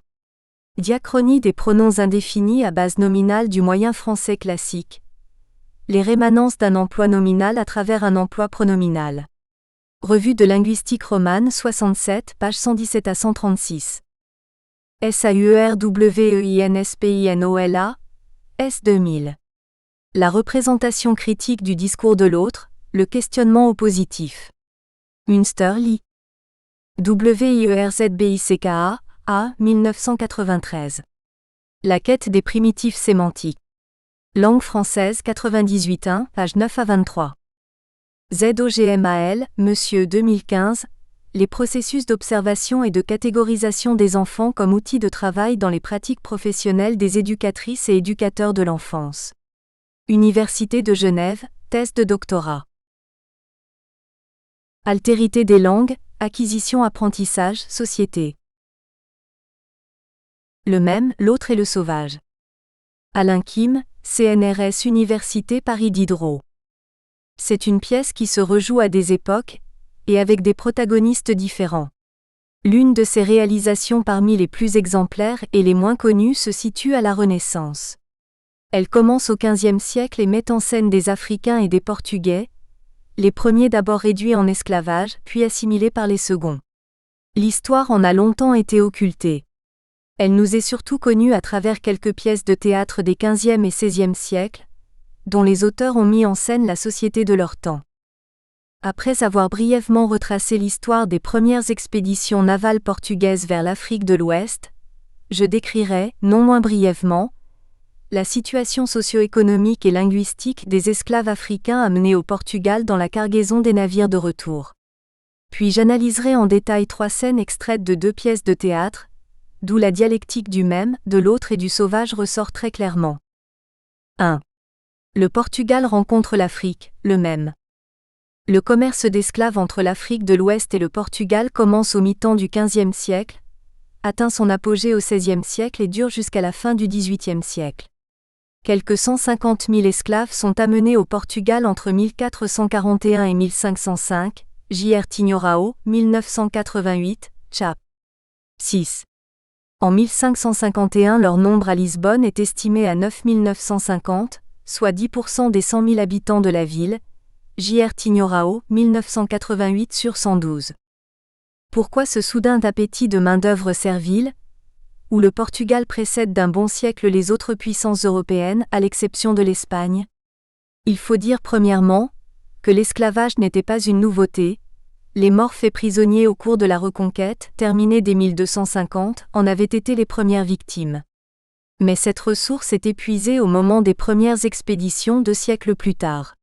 Diachronie des pronoms indéfinis à base nominale du moyen français classique. Les rémanences d'un emploi nominal à travers un emploi pronominal. Revue de linguistique romane 67, page 117-136. SAURWEINSPINOLA, S 2000. La représentation critique du discours de l'autre, le questionnement oppositif. Münster, Lee. WIERZBICKA, A. 1993. La quête des primitifs sémantiques. Langue française 98.1, page 9-23. ZOGMAL, Monsieur 2015. Les processus d'observation et de catégorisation des enfants comme outil de travail dans les pratiques professionnelles des éducatrices et éducateurs de l'enfance. Université de Genève, thèse de doctorat. Altérité des langues, acquisition-apprentissage, société. Le même, l'autre et le sauvage. Alain Kim, CNRS Université Paris Diderot. C'est une pièce qui se rejoue à des époques, et avec des protagonistes différents. L'une de ses réalisations parmi les plus exemplaires et les moins connues se situe à la Renaissance. Elle commence au XVe siècle et met en scène des Africains et des Portugais, les premiers d'abord réduits en esclavage, puis assimilés par les seconds. L'histoire en a longtemps été occultée. Elle nous est surtout connue à travers quelques pièces de théâtre des XVe et XVIe siècles, dont les auteurs ont mis en scène la société de leur temps. Après avoir brièvement retracé l'histoire des premières expéditions navales portugaises vers l'Afrique de l'Ouest, je décrirai, non moins brièvement, la situation socio-économique et linguistique des esclaves africains amenés au Portugal dans la cargaison des navires de retour. Puis j'analyserai en détail 3 scènes extraites de 2 pièces de théâtre, d'où la dialectique du même, de l'autre et du sauvage ressort très clairement. 1. Le Portugal rencontre l'Afrique, le même. Le commerce d'esclaves entre l'Afrique de l'Ouest et le Portugal commence au mi-temps du XVe siècle, atteint son apogée au XVIe siècle et dure jusqu'à la fin du XVIIIe siècle. Quelques 150 000 esclaves sont amenés au Portugal entre 1441 et 1505, J.R. Tinhorao, 1988, chap. 6. En 1551, leur nombre à Lisbonne est estimé à 9 950, soit 10% des 100 000 habitants de la ville, J.R. Tinhorao, 1988 sur 112. Pourquoi ce soudain appétit de main-d'œuvre servile, où le Portugal précède d'un bon siècle les autres puissances européennes, à l'exception de l'Espagne? Il faut dire premièrement que l'esclavage n'était pas une nouveauté. Les morts faits prisonniers au cours de la Reconquête, terminée dès 1250, en avaient été les premières victimes. Mais cette ressource est épuisée au moment des premières expéditions 2 siècles plus tard.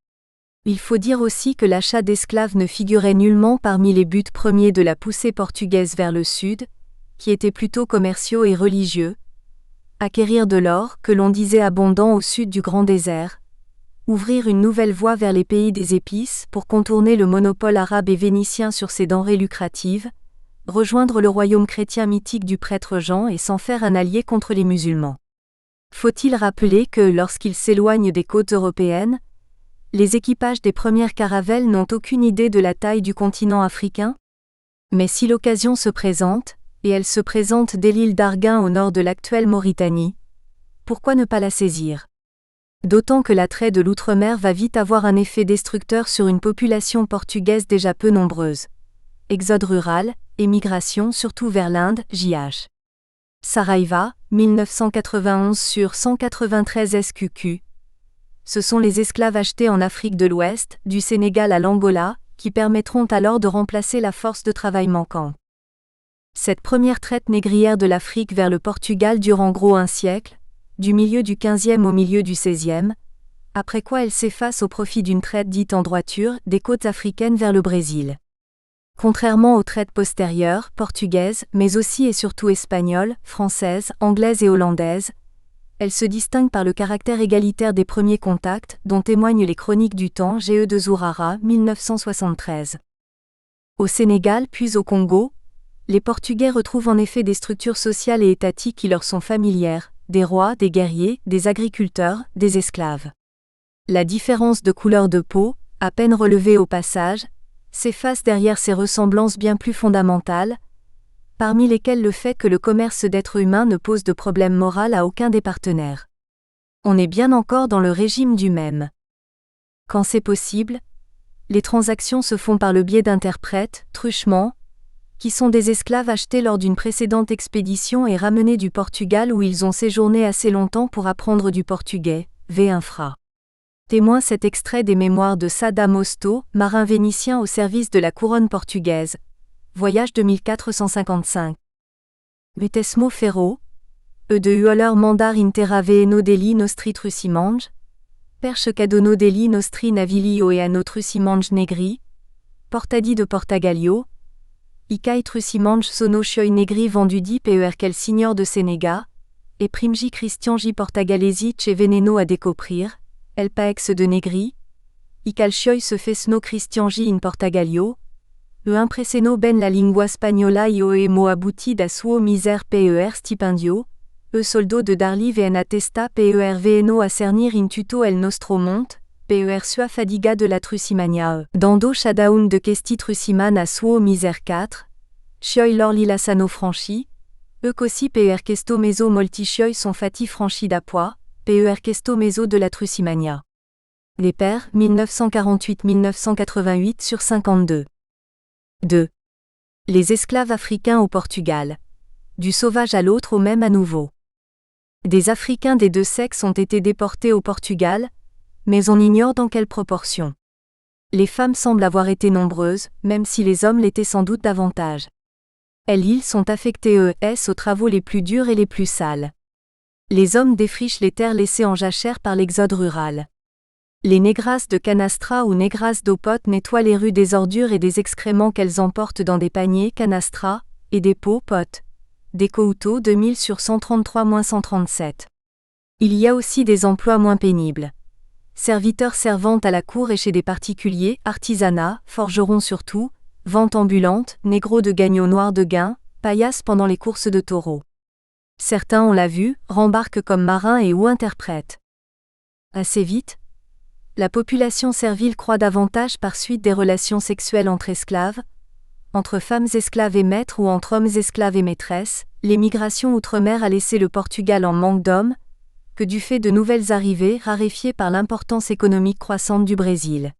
Il faut dire aussi que l'achat d'esclaves ne figurait nullement parmi les buts premiers de la poussée portugaise vers le sud, qui étaient plutôt commerciaux et religieux. Acquérir de l'or, que l'on disait abondant au sud du Grand Désert. Ouvrir une nouvelle voie vers les pays des épices pour contourner le monopole arabe et vénitien sur ces denrées lucratives. Rejoindre le royaume chrétien mythique du prêtre Jean et s'en faire un allié contre les musulmans. Faut-il rappeler que lorsqu'ils s'éloignent des côtes européennes, les équipages des premières caravelles n'ont aucune idée de la taille du continent africain? Mais si l'occasion se présente, et elle se présente dès l'île d'Arguin au nord de l'actuelle Mauritanie, pourquoi ne pas la saisir? D'autant que l'attrait de l'outre-mer va vite avoir un effet destructeur sur une population portugaise déjà peu nombreuse. Exode rural, émigration surtout vers l'Inde, J.H. Saraiva, 1991 sur 193 SQQ. Ce sont les esclaves achetés en Afrique de l'Ouest, du Sénégal à l'Angola, qui permettront alors de remplacer la force de travail manquante. Cette première traite négrière de l'Afrique vers le Portugal dure en gros un siècle, du milieu du XVe au milieu du XVIe, après quoi elle s'efface au profit d'une traite dite en droiture des côtes africaines vers le Brésil. Contrairement aux traites postérieures, portugaises, mais aussi et surtout espagnoles, françaises, anglaises et hollandaises, elle se distingue par le caractère égalitaire des premiers contacts, dont témoignent les chroniques du temps G.E. de Zurara, 1973. Au Sénégal puis au Congo, les Portugais retrouvent en effet des structures sociales et étatiques qui leur sont familières, des rois, des guerriers, des agriculteurs, des esclaves. La différence de couleur de peau, à peine relevée au passage, s'efface derrière ces ressemblances bien plus fondamentales, parmi lesquelles le fait que le commerce d'êtres humains ne pose de problème moral à aucun des partenaires. On est bien encore dans le régime du même. Quand c'est possible, les transactions se font par le biais d'interprètes, truchements, qui sont des esclaves achetés lors d'une précédente expédition et ramenés du Portugal où ils ont séjourné assez longtemps pour apprendre du portugais, v. infra. Témoin cet extrait des mémoires de Sá da Mosto, marin vénitien au service de la couronne portugaise. Voyage de 1455. Mutesmo ferro. De uoler mandar intera veeno deli nostri trucimange. Perche cadono deli nostri navilio e anno trucimange negri. Portadi de Portagalio. Icai trucimange sono chioi negri vendudi per quel signor de Senega. E primgi Christiangi portagalesi che veneno a decoprir. El paex de negri. Ical chioi se fesno Christiangi in Portagalio. Impreseno ben la lingua spagnola io emo abuti da suo miser per stipendio, soldo de darli ven attesta per veno a cernir in tuto el nostro mont, per sua fadiga de la trucimania dando shadaun de questi truciman a suo miser 4, chioi lor lilasano franchi, cossi per questo meso molti chioi son fati franchi d'appois, per questo meso de la trucimania. Les Pères, 1948-1988 sur 52. 2. Les esclaves africains au Portugal. Du sauvage à l'autre au même à nouveau. Des Africains des deux sexes ont été déportés au Portugal, mais on ignore dans quelle proportion. Les femmes semblent avoir été nombreuses, même si les hommes l'étaient sans doute davantage. Ils sont affectés aux travaux les plus durs et les plus sales. Les hommes défrichent les terres laissées en jachère par l'exode rural. Les négresses de canastra ou négresses d'opote nettoient les rues des ordures et des excréments qu'elles emportent dans des paniers canastra, et des pots potes. Des couteaux 2000 sur 133-137. Il y a aussi des emplois moins pénibles. serviteurs-servantes à la cour et chez des particuliers, artisanat, forgerons surtout, vente ambulante, négros de gagnots noirs de gain, paillasses pendant les courses de taureaux. Certains, on l'a vu, rembarquent comme marins et ou interprètes. Assez vite, la population servile croît davantage par suite des relations sexuelles entre esclaves, entre femmes esclaves et maîtres ou entre hommes esclaves et maîtresses. L'émigration outre-mer a laissé le Portugal en manque d'hommes, que du fait de nouvelles arrivées raréfiées par l'importance économique croissante du Brésil.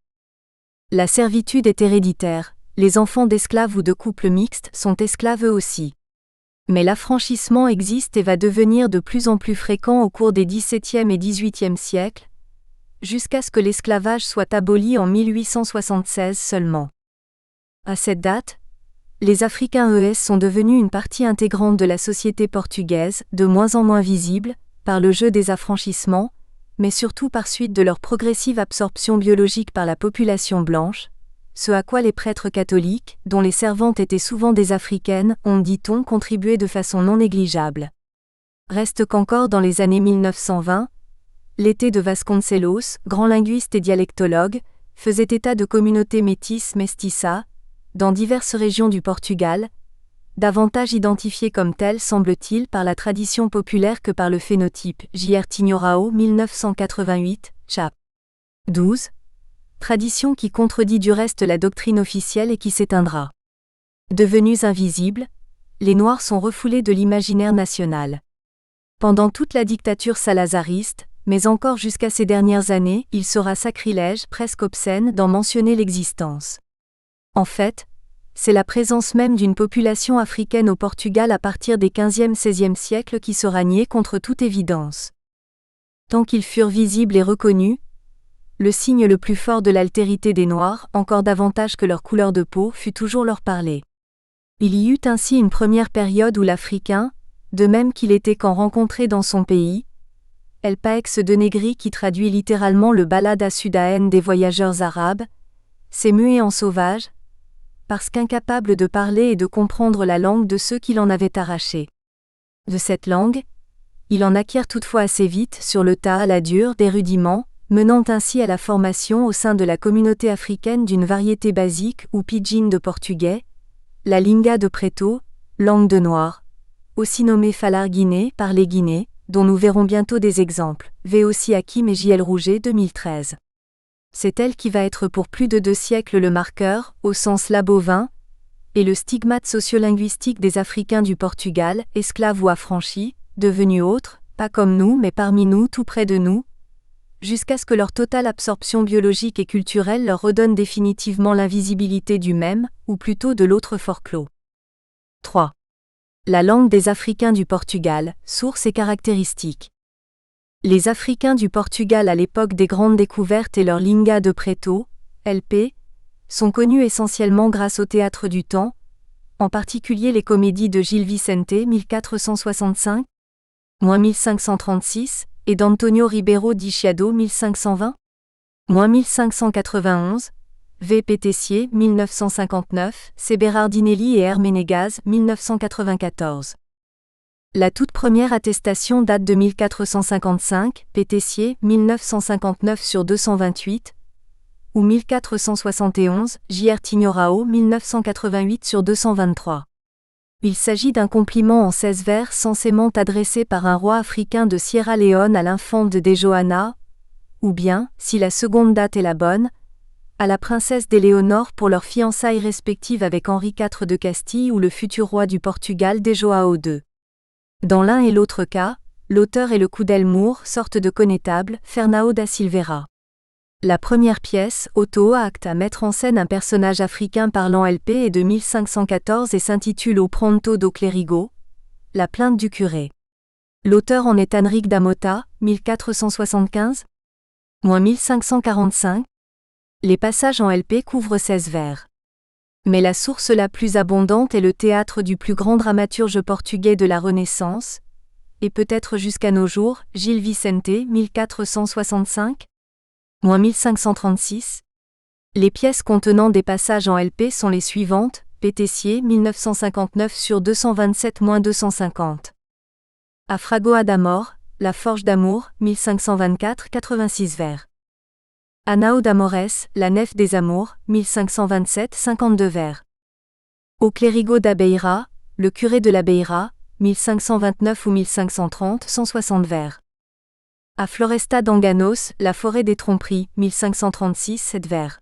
La servitude est héréditaire, les enfants d'esclaves ou de couples mixtes sont esclaves eux aussi. Mais l'affranchissement existe et va devenir de plus en plus fréquent au cours des XVIIe et XVIIIe siècles, jusqu'à ce que l'esclavage soit aboli en 1876 seulement. À cette date, les Africains ES sont devenus une partie intégrante de la société portugaise, de moins en moins visible, par le jeu des affranchissements, mais surtout par suite de leur progressive absorption biologique par la population blanche, ce à quoi les prêtres catholiques, dont les servantes étaient souvent des Africaines, ont, dit-on, contribué de façon non négligeable. Reste qu'encore dans les années 1920, L'été de Vasconcelos, grand linguiste et dialectologue, faisait état de communautés métisses mestiças, dans diverses régions du Portugal, davantage identifiées comme telles semble-t-il par la tradition populaire que par le phénotype. J.R. Tinhorao 1988, chap. 12. Tradition qui contredit du reste la doctrine officielle et qui s'éteindra. Devenus invisibles, les Noirs sont refoulés de l'imaginaire national. Pendant toute la dictature salazariste, mais encore jusqu'à ces dernières années, il sera sacrilège, presque obscène, d'en mentionner l'existence. En fait, c'est la présence même d'une population africaine au Portugal à partir des 15e-16e siècles qui sera niée contre toute évidence. Tant qu'ils furent visibles et reconnus, le signe le plus fort de l'altérité des Noirs, encore davantage que leur couleur de peau, fut toujours leur parler. Il y eut ainsi une première période où l'Africain, de même qu'il était quand rencontré dans son pays, El Paex de Negri qui traduit littéralement le Balade à Sudaen des voyageurs arabes, s'est mué en sauvage, parce qu'incapable de parler et de comprendre la langue de ceux qui l'en avaient arraché. De cette langue, il en acquiert toutefois assez vite, sur le tas à la dure, des rudiments, menant ainsi à la formation au sein de la communauté africaine d'une variété basique ou pidgin de portugais, la linga de Preto, langue de noir, aussi nommée Falar Guinée par les Guinées, dont nous verrons bientôt des exemples, V. aussi Hakim et J.L. Rouget 2013. C'est elle qui va être pour plus de 2 siècles le marqueur, au sens labovin, et le stigmate sociolinguistique des Africains du Portugal, esclaves ou affranchis, devenus autres, pas comme nous mais parmi nous, tout près de nous, jusqu'à ce que leur totale absorption biologique et culturelle leur redonne définitivement l'invisibilité du même, ou plutôt de l'autre fort clos. 3. La langue des Africains du Portugal, source et caractéristiques. Les Africains du Portugal à l'époque des grandes découvertes et leur linga de Preto, LP, sont connus essentiellement grâce au théâtre du temps, en particulier les comédies de Gil Vicente 1465-1536 et d'Antonio Ribeiro di Chiado 1520-1591, V. Pétessier 1959, C. Berardinelli et Herménégaz 1994. La toute première attestation date de 1455, Pétessier 1959 sur 228, ou 1471, J.R. Tinhorao 1988 sur 223. Il s'agit d'un compliment en 16 vers censément adressé par un roi africain de Sierra Leone à l'infante de Johanna, ou bien, si la seconde date est la bonne, à la princesse d'Éléonore pour leurs fiançailles respectives avec Henri IV de Castille ou le futur roi du Portugal João II. Dans l'un et l'autre cas, l'auteur est le Coudel Moore, sorte de connétable, Fernão da Silveira. La première pièce, Auto acte à mettre en scène un personnage africain parlant LP est de 1514 et s'intitule O Pronto do Clérigo, la plainte du curé. L'auteur en est Henrique da Mota, 1475-1545. Les passages en LP couvrent 16 vers. Mais la source la plus abondante est le théâtre du plus grand dramaturge portugais de la Renaissance, et peut-être jusqu'à nos jours, Gil Vicente 1465-1536. Les pièces contenant des passages en LP sont les suivantes, Pétessier 1959 sur 227-250. Afragoa d'Amor, La Forge d'amour, 1524, 86 vers. Anao d'Amores, La Nef des Amours, 1527, 52 vers. Au clérigo da Beira, Le curé de la Beira, 1529 ou 1530, 160 vers. À Floresta d'Anganos, La forêt des tromperies, 1536, 7 vers.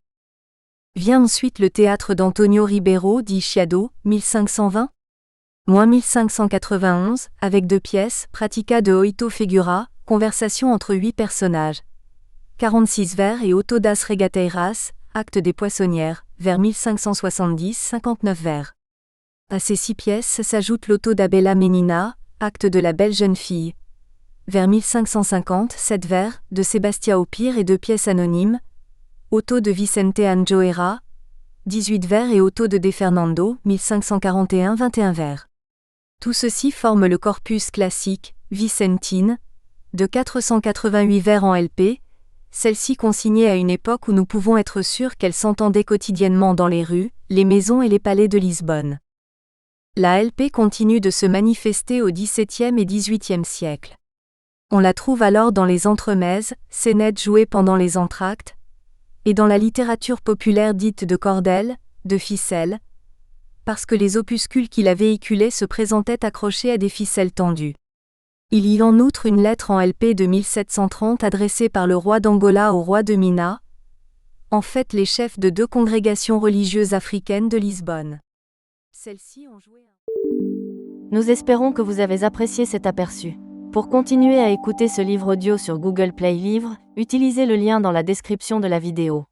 Vient ensuite le théâtre d'Antonio Ribeiro di Chiado, 1520 -1591, avec 2 pièces, Pratica de Oito Figura, conversation entre 8 personnages. 46 vers et Auto das Regateiras, acte des poissonnières, vers 1570, 59 vers. À ces 6 pièces s'ajoute l'Auto da Bella Menina, acte de la belle jeune fille. Vers 1550, 7 vers, de Sébastien Opire et 2 pièces anonymes. Auto de Vicente Anjoera, 18 vers et Auto de Fernando, 1541, 21 vers. Tout ceci forme le corpus classique, Vicentine, de 488 vers en LP, celle-ci consignée à une époque où nous pouvons être sûrs qu'elle s'entendait quotidiennement dans les rues, les maisons et les palais de Lisbonne. La LP continue de se manifester au XVIIe et XVIIIe siècle. On la trouve alors dans les entremèses, scénettes jouées pendant les entr'actes, et dans la littérature populaire dite de cordel, de ficelle, parce que les opuscules qui la véhiculaient se présentaient accrochés à des ficelles tendues. Il y a en outre une lettre en LP de 1730 adressée par le roi d'Angola au roi de Minas, en fait les chefs de 2 congrégations religieuses africaines de Lisbonne. Celles-ci ont joué Nous espérons que vous avez apprécié cet aperçu. Pour continuer à écouter ce livre audio sur Google Play Livres, utilisez le lien dans la description de la vidéo.